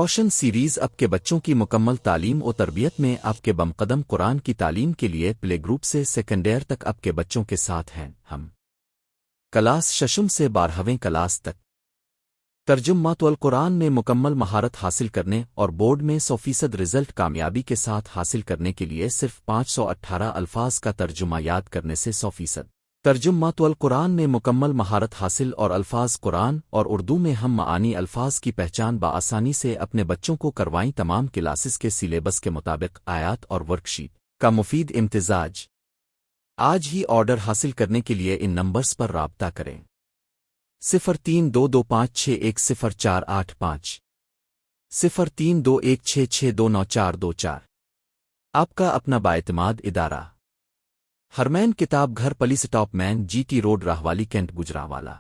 روشن سیریز آپ کے بچوں کی مکمل تعلیم و تربیت میں آپ کے بمقدم قرآن کی تعلیم کے لیے پلے گروپ سے سیکنڈائر تک آپ کے بچوں کے ساتھ ہیں ہم کلاس ششم سے 12ویں کلاس تک ترجمات القرآن میں مکمل مہارت حاصل کرنے اور بورڈ میں 100% رزلٹ کامیابی کے ساتھ حاصل کرنے کے لیے صرف 518 الفاظ کا ترجمہ یاد کرنے سے 100% ترجمات القرآن میں مکمل مہارت حاصل اور الفاظ قرآن اور اردو میں ہم معانی الفاظ کی پہچان بآسانی سے اپنے بچوں کو کروائیں تمام کلاسز کے سلیبس کے مطابق آیات اور ورک شیٹ کا مفید امتزاج آج ہی آرڈر حاصل کرنے کے لیے ان نمبرز پر رابطہ کریں 032256104885 032166299424 آپ کا اپنا بااعتماد ادارہ ہرمین کتاب گھر پلی stop main G T road Rahwali cantt Gujranwala